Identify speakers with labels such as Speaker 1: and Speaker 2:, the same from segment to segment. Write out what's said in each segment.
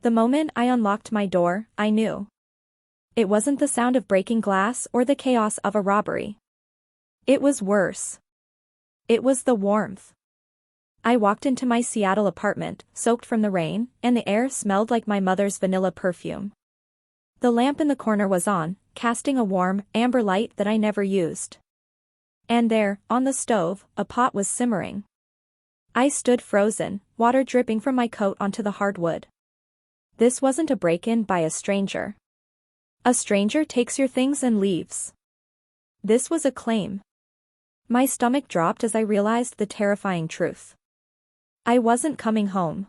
Speaker 1: The moment I unlocked my door, I knew. It wasn't the sound of breaking glass or the chaos of a robbery. It was worse. It was the warmth. I walked into my Seattle apartment, soaked from the rain, and the air smelled like my mother's vanilla perfume. The lamp in the corner was on, casting a warm, amber light that I never used. And there, on the stove, a pot was simmering. I stood frozen, water dripping from my coat onto the hardwood. This wasn't a break-in by a stranger. A stranger takes your things and leaves. This was a claim. My stomach dropped as I realized the terrifying truth. I wasn't coming home.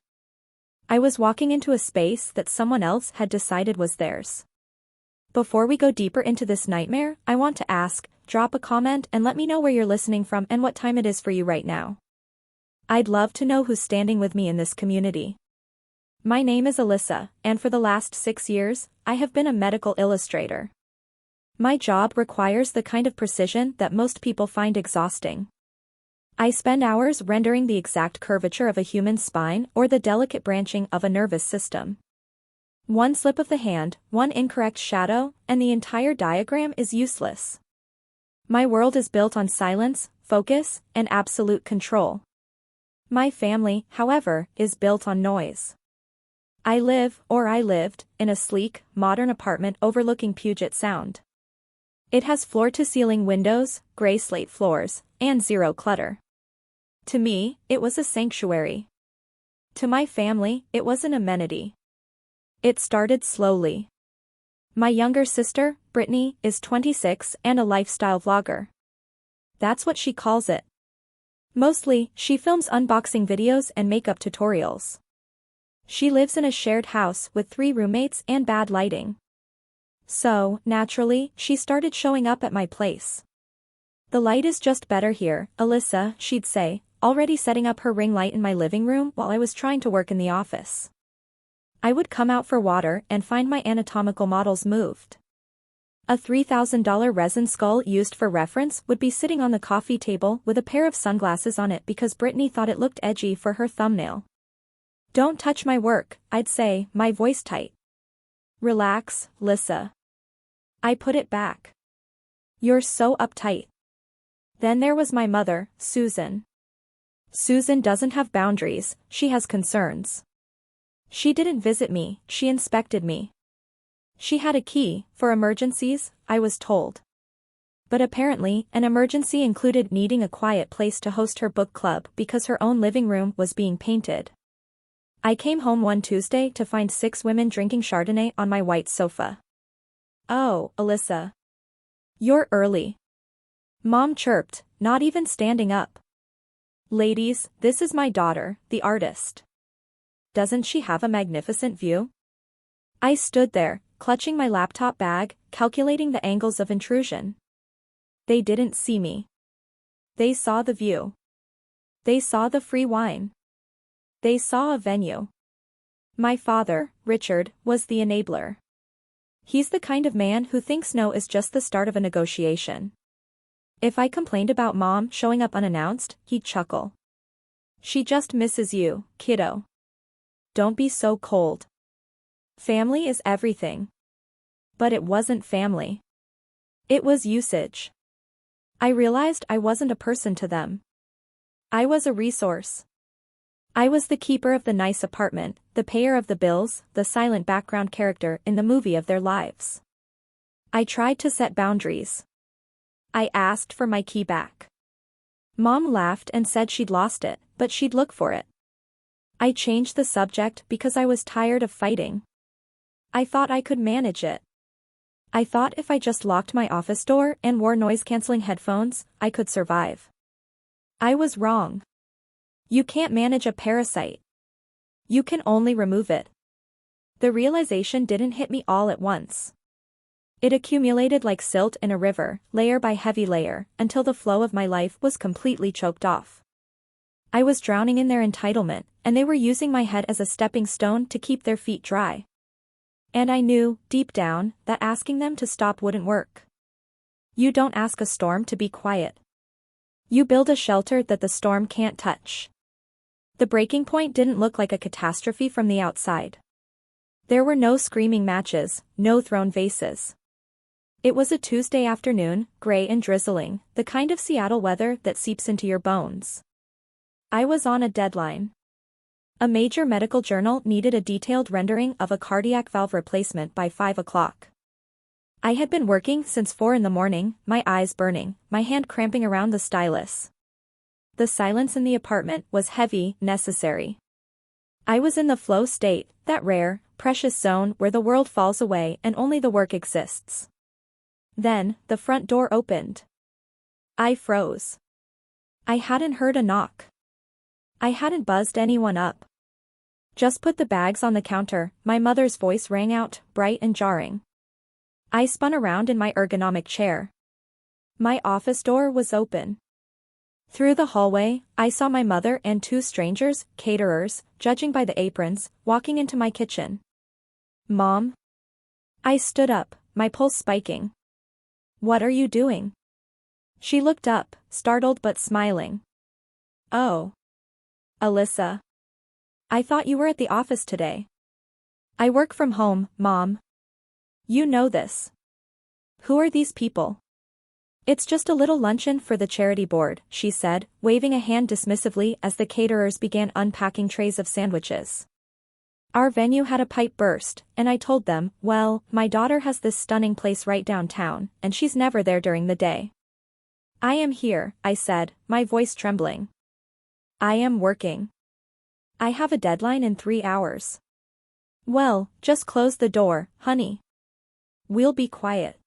Speaker 1: I was walking into a space that someone else had decided was theirs. Before we go deeper into this nightmare, I want to ask, drop a comment and let me know where you're listening from and what time it is for you right now. I'd love to know who's standing with me in this community. My name is Alyssa, and for the last 6 years, I have been a medical illustrator. My job requires the kind of precision that most people find exhausting. I spend hours rendering the exact curvature of a human spine or the delicate branching of a nervous system. One slip of the hand, one incorrect shadow, and the entire diagram is useless. My world is built on silence, focus, and absolute control. My family, however, is built on noise. I lived, in a sleek, modern apartment overlooking Puget Sound. It has floor-to-ceiling windows, gray slate floors, and zero clutter. To me, it was a sanctuary. To my family, it was an amenity. It started slowly. My younger sister, Brittany, is 26 and a lifestyle vlogger. That's what she calls it. Mostly, she films unboxing videos and makeup tutorials. She lives in a shared house with 3 roommates and bad lighting. So, naturally, she started showing up at my place. The light is just better here, Alyssa, she'd say, already setting up her ring light in my living room while I was trying to work in the office. I would come out for water and find my anatomical models moved. A $3,000 resin skull used for reference would be sitting on the coffee table with a pair of sunglasses on it because Brittany thought it looked edgy for her thumbnail. Don't touch my work, I'd say, my voice tight. Relax, Lissa. I put it back. You're so uptight. Then there was my mother, Susan. Susan doesn't have boundaries, she has concerns. She didn't visit me, she inspected me. She had a key, for emergencies, I was told. But apparently, an emergency included needing a quiet place to host her book club because her own living room was being painted. I came home one Tuesday to find 6 women drinking Chardonnay on my white sofa. Oh, Alyssa. You're early. Mom chirped, not even standing up. Ladies, this is my daughter, the artist. Doesn't she have a magnificent view? I stood there, clutching my laptop bag, calculating the angles of intrusion. They didn't see me. They saw the view. They saw the free wine. They saw a venue. My father, Richard, was the enabler. He's the kind of man who thinks no is just the start of a negotiation. If I complained about Mom showing up unannounced, he'd chuckle. She just misses you, kiddo. Don't be so cold. Family is everything. But it wasn't family. It was usage. I realized I wasn't a person to them. I was a resource. I was the keeper of the nice apartment, the payer of the bills, the silent background character in the movie of their lives. I tried to set boundaries. I asked for my key back. Mom laughed and said she'd lost it, but she'd look for it. I changed the subject because I was tired of fighting. I thought I could manage it. I thought if I just locked my office door and wore noise-canceling headphones, I could survive. I was wrong. You can't manage a parasite. You can only remove it. The realization didn't hit me all at once. It accumulated like silt in a river, layer by heavy layer, until the flow of my life was completely choked off. I was drowning in their entitlement, and they were using my head as a stepping stone to keep their feet dry. And I knew, deep down, that asking them to stop wouldn't work. You don't ask a storm to be quiet. You build a shelter that the storm can't touch. The breaking point didn't look like a catastrophe from the outside. There were no screaming matches, no thrown vases. It was a Tuesday afternoon, gray and drizzling, the kind of Seattle weather that seeps into your bones. I was on a deadline. A major medical journal needed a detailed rendering of a cardiac valve replacement by 5 o'clock. I had been working since 4 in the morning, my eyes burning, my hand cramping around the stylus. The silence in the apartment was heavy, necessary. I was in the flow state, that rare, precious zone where the world falls away and only the work exists. Then, the front door opened. I froze. I hadn't heard a knock. I hadn't buzzed anyone up. Just put the bags on the counter, my mother's voice rang out, bright and jarring. I spun around in my ergonomic chair. My office door was open. Through the hallway, I saw my mother and 2 strangers, caterers, judging by the aprons, walking into my kitchen. Mom? I stood up, my pulse spiking. What are you doing? She looked up, startled but smiling. Oh. Alyssa. I thought you were at the office today. I work from home, Mom. You know this. Who are these people? It's just a little luncheon for the charity board, she said, waving a hand dismissively as the caterers began unpacking trays of sandwiches. Our venue had a pipe burst, and I told them, well, my daughter has this stunning place right downtown, and she's never there during the day. I am here, I said, my voice trembling. I am working. I have a deadline in 3 hours. Well, just close the door, honey. We'll be quiet.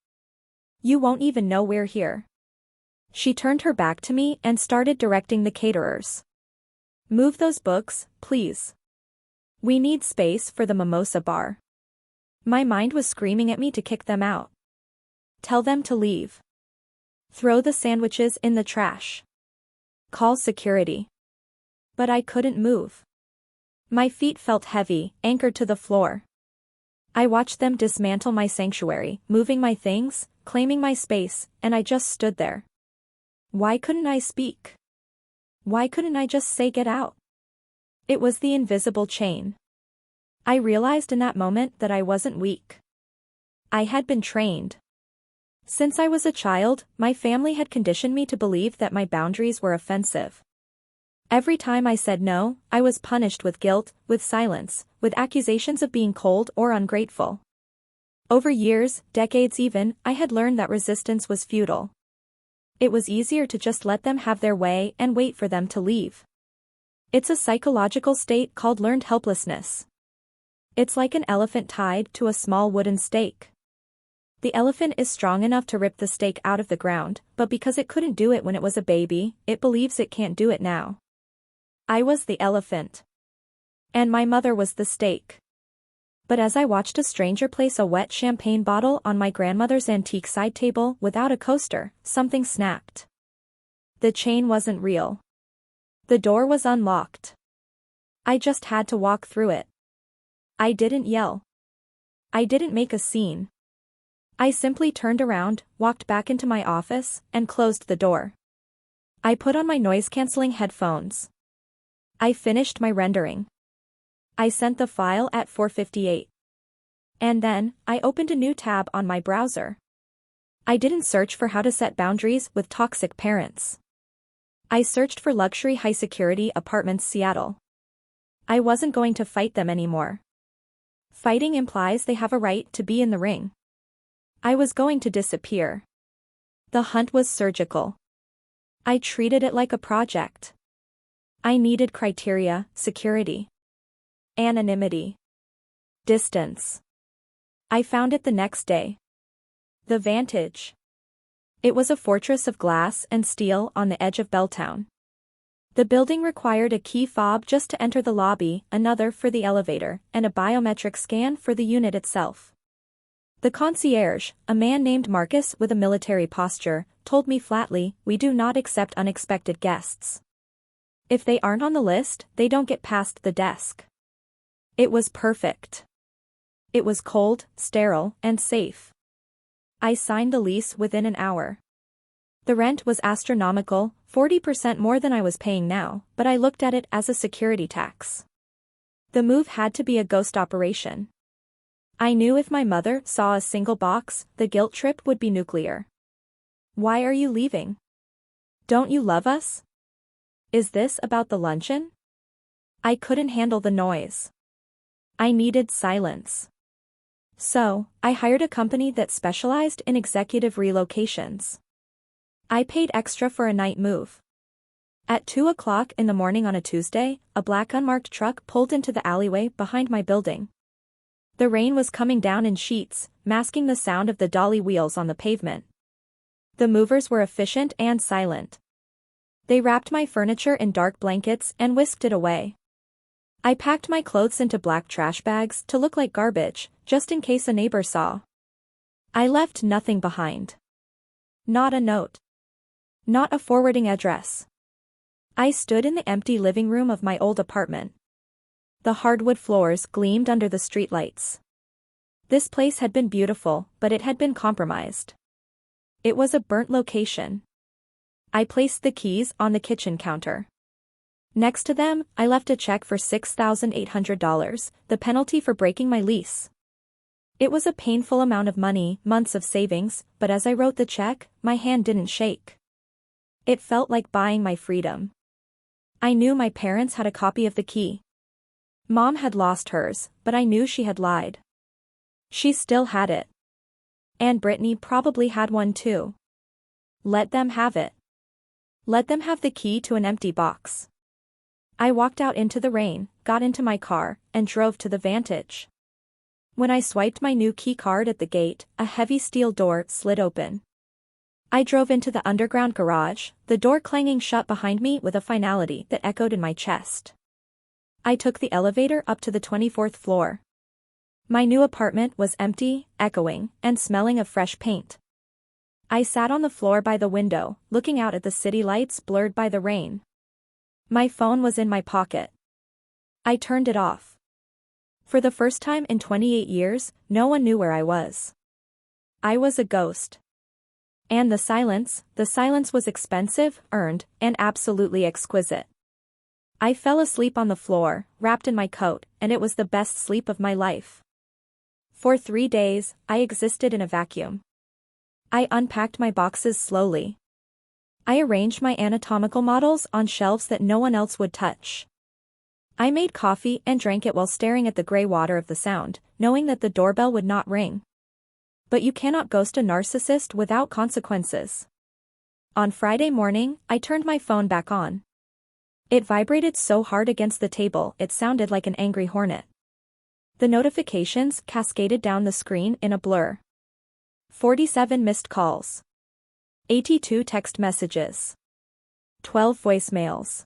Speaker 1: You won't even know we're here. She turned her back to me and started directing the caterers. Move those books, please. We need space for the mimosa bar. My mind was screaming at me to kick them out. Tell them to leave. Throw the sandwiches in the trash. Call security. But I couldn't move. My feet felt heavy, anchored to the floor. I watched them dismantle my sanctuary, moving my things, claiming my space, and I just stood there. Why couldn't I speak? Why couldn't I just say get out? It was the invisible chain. I realized in that moment that I wasn't weak. I had been trained. Since I was a child, my family had conditioned me to believe that my boundaries were offensive. Every time I said no, I was punished with guilt, with silence, with accusations of being cold or ungrateful. Over years, decades even, I had learned that resistance was futile. It was easier to just let them have their way and wait for them to leave. It's a psychological state called learned helplessness. It's like an elephant tied to a small wooden stake. The elephant is strong enough to rip the stake out of the ground, but because it couldn't do it when it was a baby, it believes it can't do it now. I was the elephant. And my mother was the stake. But as I watched a stranger place a wet champagne bottle on my grandmother's antique side table without a coaster, something snapped. The chain wasn't real. The door was unlocked. I just had to walk through it. I didn't yell. I didn't make a scene. I simply turned around, walked back into my office, and closed the door. I put on my noise-canceling headphones. I finished my rendering. I sent the file at 4:58. And then, I opened a new tab on my browser. I didn't search for how to set boundaries with toxic parents. I searched for luxury high-security apartments Seattle. I wasn't going to fight them anymore. Fighting implies they have a right to be in the ring. I was going to disappear. The hunt was surgical. I treated it like a project. I needed criteria, security. Anonymity. Distance. I found it the next day. The Vantage. It was a fortress of glass and steel on the edge of Belltown. The building required a key fob just to enter the lobby, another for the elevator, and a biometric scan for the unit itself. The concierge, a man named Marcus with a military posture, told me flatly, "We do not accept unexpected guests. If they aren't on the list, they don't get past the desk." It was perfect. It was cold, sterile, and safe. I signed the lease within an hour. The rent was astronomical, 40% more than I was paying now, but I looked at it as a security tax. The move had to be a ghost operation. I knew if my mother saw a single box, the guilt trip would be nuclear. Why are you leaving? Don't you love us? Is this about the luncheon? I couldn't handle the noise. I needed silence. So, I hired a company that specialized in executive relocations. I paid extra for a night move. At 2 o'clock in the morning on a Tuesday, a black unmarked truck pulled into the alleyway behind my building. The rain was coming down in sheets, masking the sound of the dolly wheels on the pavement. The movers were efficient and silent. They wrapped my furniture in dark blankets and whisked it away. I packed my clothes into black trash bags to look like garbage, just in case a neighbor saw. I left nothing behind. Not a note. Not a forwarding address. I stood in the empty living room of my old apartment. The hardwood floors gleamed under the streetlights. This place had been beautiful, but it had been compromised. It was a burnt location. I placed the keys on the kitchen counter. Next to them, I left a check for $6,800, the penalty for breaking my lease. It was a painful amount of money, months of savings, but as I wrote the check, my hand didn't shake. It felt like buying my freedom. I knew my parents had a copy of the key. Mom had lost hers, but I knew she had lied. She still had it. And Brittany probably had one too. Let them have it. Let them have the key to an empty box. I walked out into the rain, got into my car, and drove to the Vantage. When I swiped my new key card at the gate, a heavy steel door slid open. I drove into the underground garage, the door clanging shut behind me with a finality that echoed in my chest. I took the elevator up to the 24th floor. My new apartment was empty, echoing, and smelling of fresh paint. I sat on the floor by the window, looking out at the city lights blurred by the rain. My phone was in my pocket. I turned it off. For the first time in 28 years, no one knew where I was. I was a ghost. And the silence was expensive, earned, and absolutely exquisite. I fell asleep on the floor, wrapped in my coat, and it was the best sleep of my life. For 3 days, I existed in a vacuum. I unpacked my boxes slowly. I arranged my anatomical models on shelves that no one else would touch. I made coffee and drank it while staring at the gray water of the Sound, knowing that the doorbell would not ring. But you cannot ghost a narcissist without consequences. On Friday morning, I turned my phone back on. It vibrated so hard against the table it sounded like an angry hornet. The notifications cascaded down the screen in a blur. 47 missed calls. 82 text messages. 12 voicemails.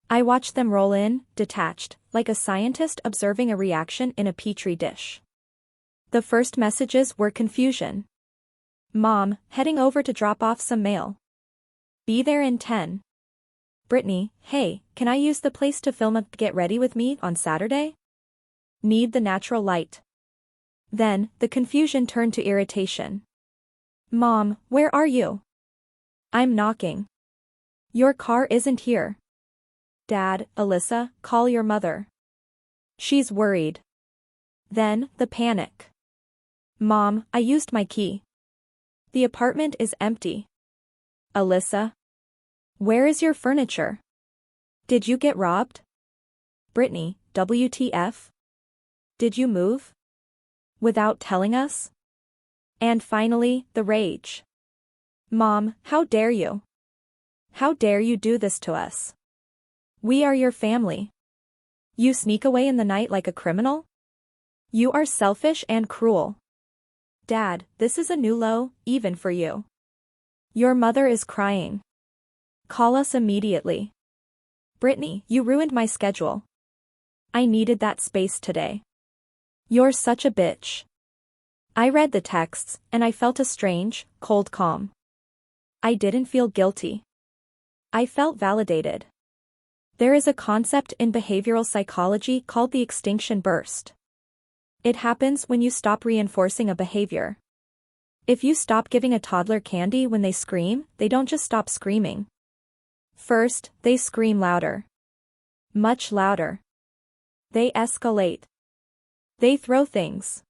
Speaker 1: I watched them roll in, detached, like a scientist observing a reaction in a petri dish. The first messages were confusion. Mom, heading over to drop off some mail. Be there in 10. Brittany, hey, can I use the place to film a get ready with me on Saturday? Need the natural light. Then, the confusion turned to irritation. Mom, where are you? I'm knocking. Your car isn't here. Dad, Alyssa, call your mother. She's worried. Then, the panic. Mom, I used my key. The apartment is empty. Alyssa? Where is your furniture? Did you get robbed? Brittany, WTF? Did you move? Without telling us? And finally, the rage. Mom, how dare you? How dare you do this to us? We are your family. You sneak away in the night like a criminal? You are selfish and cruel. Dad, this is a new low, even for you. Your mother is crying. Call us immediately. Brittany, you ruined my schedule. I needed that space today. You're such a bitch. I read the texts, and I felt a strange, cold calm. I didn't feel guilty. I felt validated. There is a concept in behavioral psychology called the extinction burst. It happens when you stop reinforcing a behavior. If you stop giving a toddler candy when they scream, they don't just stop screaming. First, they scream louder. Much louder. They escalate. They throw things.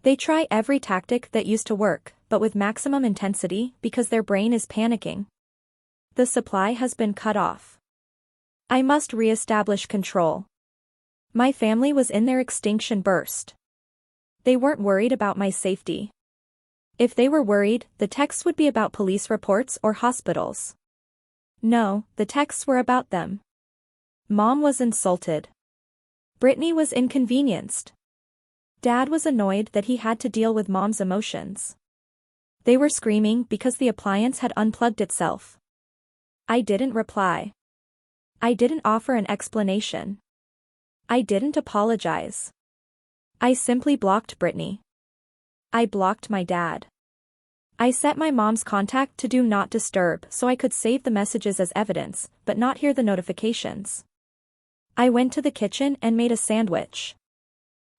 Speaker 1: They try every tactic that used to work, but with maximum intensity because their brain is panicking. The supply has been cut off. I must re-establish control. My family was in their extinction burst. They weren't worried about my safety. If they were worried, the texts would be about police reports or hospitals. No, the texts were about them. Mom was insulted. Brittany was inconvenienced. Dad was annoyed that he had to deal with Mom's emotions. They were screaming because the appliance had unplugged itself. I didn't reply. I didn't offer an explanation. I didn't apologize. I simply blocked Brittany. I blocked my dad. I set my mom's contact to do not disturb so I could save the messages as evidence, but not hear the notifications. I went to the kitchen and made a sandwich.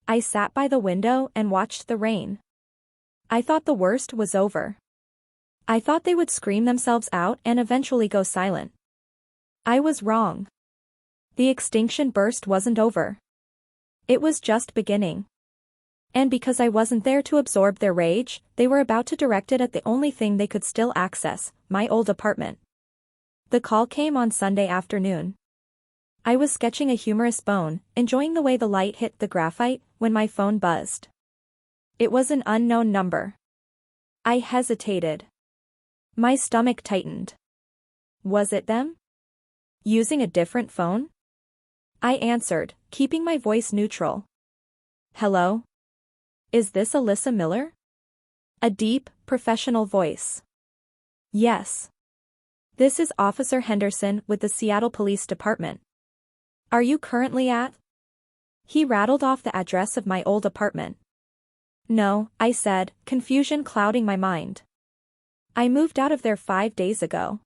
Speaker 1: I sat by the window and watched the rain. I thought the worst was over. I thought they would scream themselves out and eventually go silent. I was wrong. The extinction burst wasn't over. It was just beginning. And because I wasn't there to absorb their rage, they were about to direct it at the only thing they could still access, my old apartment. The call came on Sunday afternoon. I was sketching a humorous bone, enjoying the way the light hit the graphite, when my phone buzzed. It was an unknown number. I hesitated. My stomach tightened. Was it them? Using a different phone? I answered, keeping my voice neutral. Hello? Is this Alyssa Miller? A deep, professional voice. Yes. This is Officer Henderson with the Seattle Police Department. Are you currently at? He rattled off the address of my old apartment. No, I said, confusion clouding my mind. I moved out of there 5 days ago.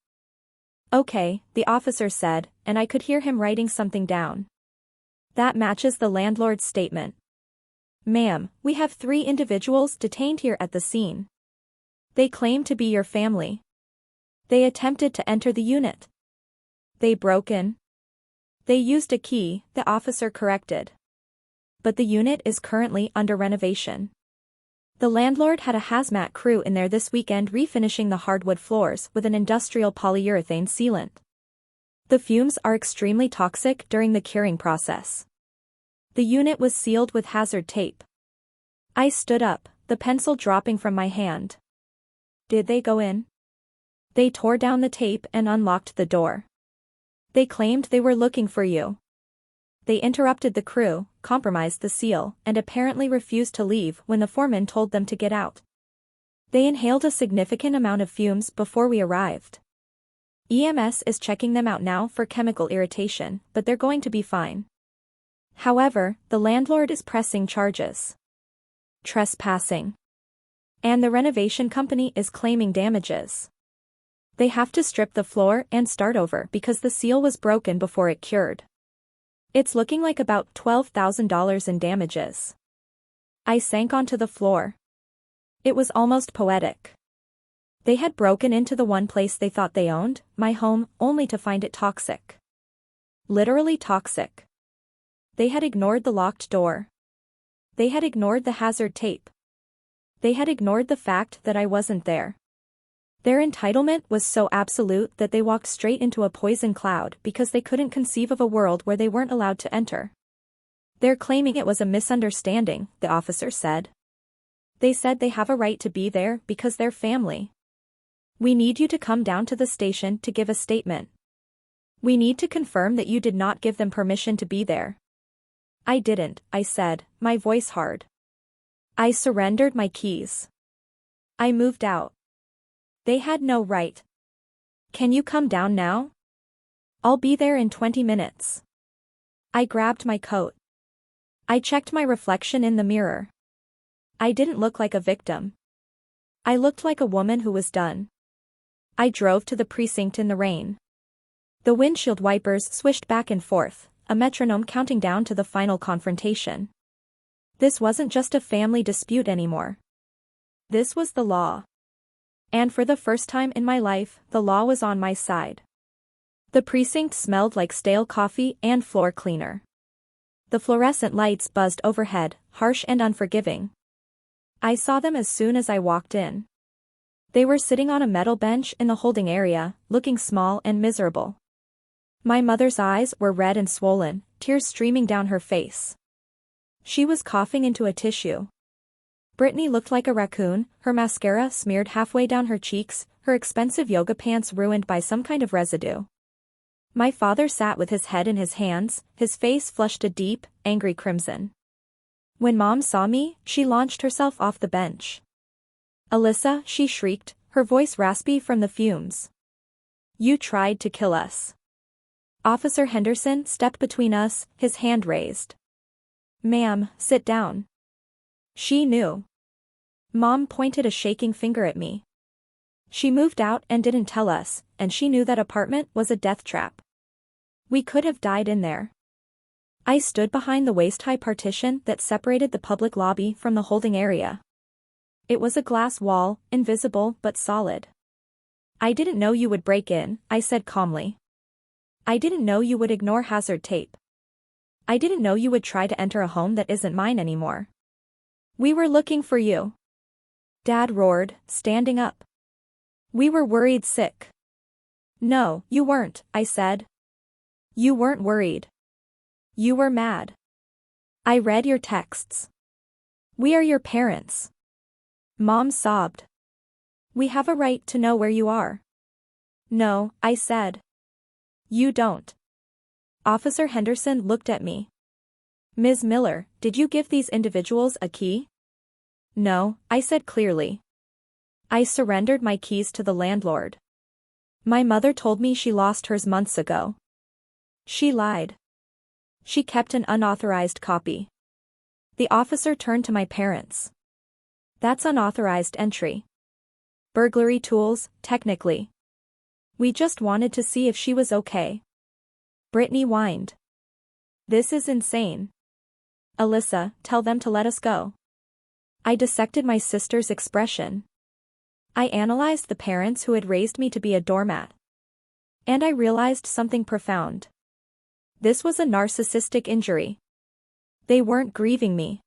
Speaker 1: Okay, the officer said, and I could hear him writing something down. That matches the landlord's statement. Ma'am, we have 3 individuals detained here at the scene. They claim to be your family. They attempted to enter the unit. They broke in. They used a key, the officer corrected. But the unit is currently under renovation. The landlord had a hazmat crew in there this weekend refinishing the hardwood floors with an industrial polyurethane sealant. The fumes are extremely toxic during the curing process. The unit was sealed with hazard tape. I stood up, the pencil dropping from my hand. Did they go in? They tore down the tape and unlocked the door. They claimed they were looking for you. They interrupted the crew, compromised the seal, and apparently refused to leave when the foreman told them to get out. They inhaled a significant amount of fumes before we arrived. EMS is checking them out now for chemical irritation, but they're going to be fine. However, the landlord is pressing charges. Trespassing. And the renovation company is claiming damages. They have to strip the floor and start over because the seal was broken before it cured. It's looking like about $12,000 in damages. I sank onto the floor. It was almost poetic. They had broken into the one place they thought they owned, my home, only to find it toxic. Literally toxic. They had ignored the locked door. They had ignored the hazard tape. They had ignored the fact that I wasn't there. Their entitlement was so absolute that they walked straight into a poison cloud because they couldn't conceive of a world where they weren't allowed to enter. They're claiming it was a misunderstanding, the officer said. They said they have a right to be there because they're family. We need you to come down to the station to give a statement. We need to confirm that you did not give them permission to be there. I didn't, I said, my voice hard. I surrendered my keys. I moved out. They had no right. Can you come down now? I'll be there in 20 minutes. I grabbed my coat. I checked my reflection in the mirror. I didn't look like a victim. I looked like a woman who was done. I drove to the precinct in the rain. The windshield wipers swished back and forth, a metronome counting down to the final confrontation. This wasn't just a family dispute anymore. This was the law. And for the first time in my life, the law was on my side. The precinct smelled like stale coffee and floor cleaner. The fluorescent lights buzzed overhead, harsh and unforgiving. I saw them as soon as I walked in. They were sitting on a metal bench in the holding area, looking small and miserable. My mother's eyes were red and swollen, tears streaming down her face. She was coughing into a tissue. Brittany looked like a raccoon, her mascara smeared halfway down her cheeks, her expensive yoga pants ruined by some kind of residue. My father sat with his head in his hands, his face flushed a deep, angry crimson. When Mom saw me, she launched herself off the bench. "Alyssa," she shrieked, her voice raspy from the fumes. "You tried to kill us." Officer Henderson stepped between us, his hand raised. "Ma'am, sit down." She knew. Mom pointed a shaking finger at me. She moved out and didn't tell us, and she knew that apartment was a death trap. We could have died in there. I stood behind the waist-high partition that separated the public lobby from the holding area. It was a glass wall, invisible but solid. "I didn't know you would break in," I said calmly. "I didn't know you would ignore hazard tape. I didn't know you would try to enter a home that isn't mine anymore. We were looking for you." Dad roared, standing up. "We were worried sick." "No, you weren't," I said. "You weren't worried. You were mad. I read your texts. We are your parents." Mom sobbed. "We have a right to know where you are." "No," I said. "You don't." Officer Henderson looked at me. "Ms. Miller, did you give these individuals a key?" "No," I said clearly. "I surrendered my keys to the landlord. My mother told me she lost hers months ago." She lied. She kept an unauthorized copy. The officer turned to my parents. "That's unauthorized entry. Burglary tools, technically. We just wanted to see if she was okay." Brittany whined. "This is insane. Alyssa, tell them to let us go." I dissected my sister's expression. I analyzed the parents who had raised me to be a doormat. And I realized something profound. This was a narcissistic injury. They weren't grieving me.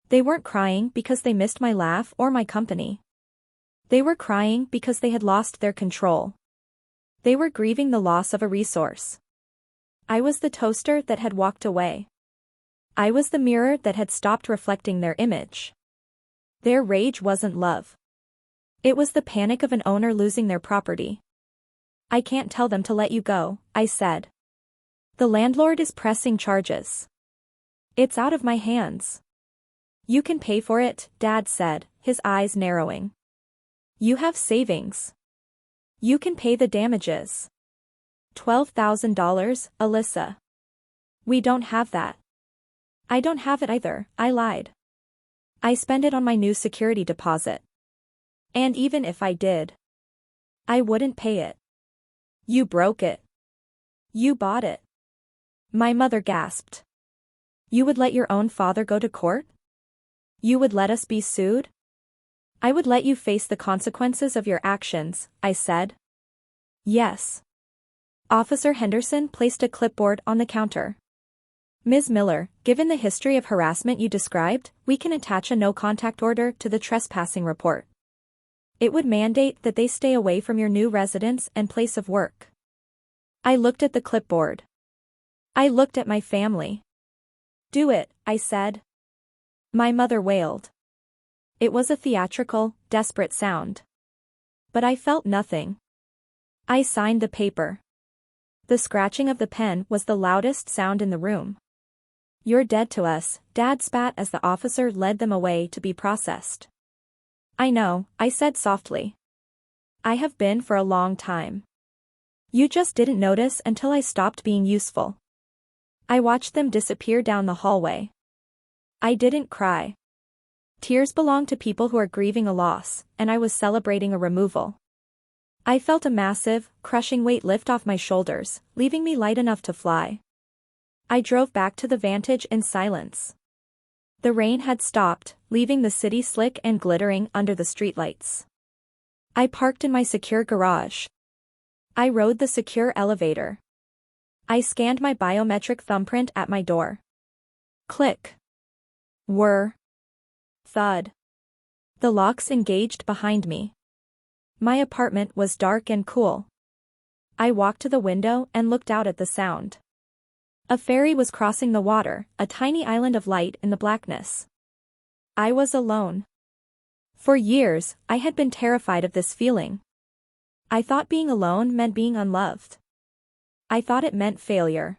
Speaker 1: They weren't crying because they missed my laugh or my company. They were crying because they had lost their control. They were grieving the loss of a resource. I was the toaster that had walked away. I was the mirror that had stopped reflecting their image. Their rage wasn't love. It was the panic of an owner losing their property. "I can't tell them to let you go," I said. "The landlord is pressing charges. It's out of my hands." "You can pay for it," Dad said, his eyes narrowing. "You have savings. You can pay the damages." $12,000, Alyssa. "We don't have that." "I don't have it either," I lied. "I spend it on my new security deposit. And even if I did, I wouldn't pay it." "You broke it. You bought it." My mother gasped. "You would let your own father go to court? You would let us be sued?" "I would let you face the consequences of your actions," I said. "Yes." Officer Henderson placed a clipboard on the counter. "Ms. Miller, given the history of harassment you described, we can attach a no-contact order to the trespassing report. It would mandate that they stay away from your new residence and place of work." I looked at the clipboard. I looked at my family. "Do it," I said. My mother wailed. It was a theatrical, desperate sound. But I felt nothing. I signed the paper. The scratching of the pen was the loudest sound in the room. "You're dead to us," Dad spat as the officer led them away to be processed. "I know," I said softly. "I have been for a long time. You just didn't notice until I stopped being useful." I watched them disappear down the hallway. I didn't cry. Tears belong to people who are grieving a loss, and I was celebrating a removal. I felt a massive, crushing weight lift off my shoulders, leaving me light enough to fly. I drove back to the Vantage in silence. The rain had stopped, leaving the city slick and glittering under the streetlights. I parked in my secure garage. I rode the secure elevator. I scanned my biometric thumbprint at my door. Click. Whir. Thud. The locks engaged behind me. My apartment was dark and cool. I walked to the window and looked out at the sound. A ferry was crossing the water, a tiny island of light in the blackness. I was alone. For years, I had been terrified of this feeling. I thought being alone meant being unloved. I thought it meant failure.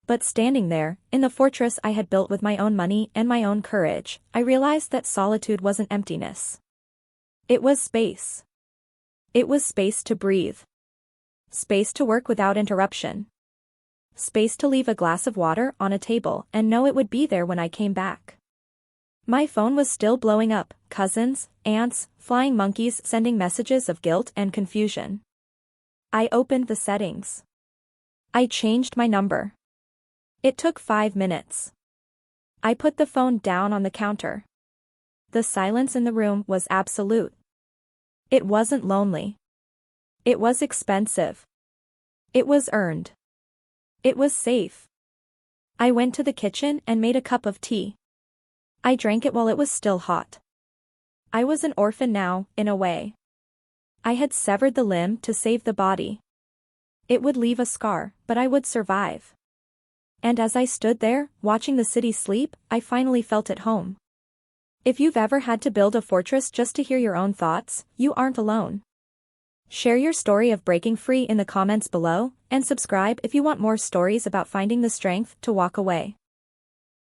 Speaker 1: But standing there, in the fortress I had built with my own money and my own courage, I realized that solitude wasn't emptiness. It was space. It was space to breathe. Space to work without interruption. Space to leave a glass of water on a table and know it would be there when I came back. My phone was still blowing up, cousins, aunts, flying monkeys sending messages of guilt and confusion. I opened the settings. I changed my number. It took 5 minutes. I put the phone down on the counter. The silence in the room was absolute. It wasn't lonely. It was expensive. It was earned. It was safe. I went to the kitchen and made a cup of tea. I drank it while it was still hot. I was an orphan now, in a way. I had severed the limb to save the body. It would leave a scar, but I would survive. And as I stood there, watching the city sleep, I finally felt at home. If you've ever had to build a fortress just to hear your own thoughts, you aren't alone. Share your story of breaking free in the comments below, and subscribe if you want more stories about finding the strength to walk away.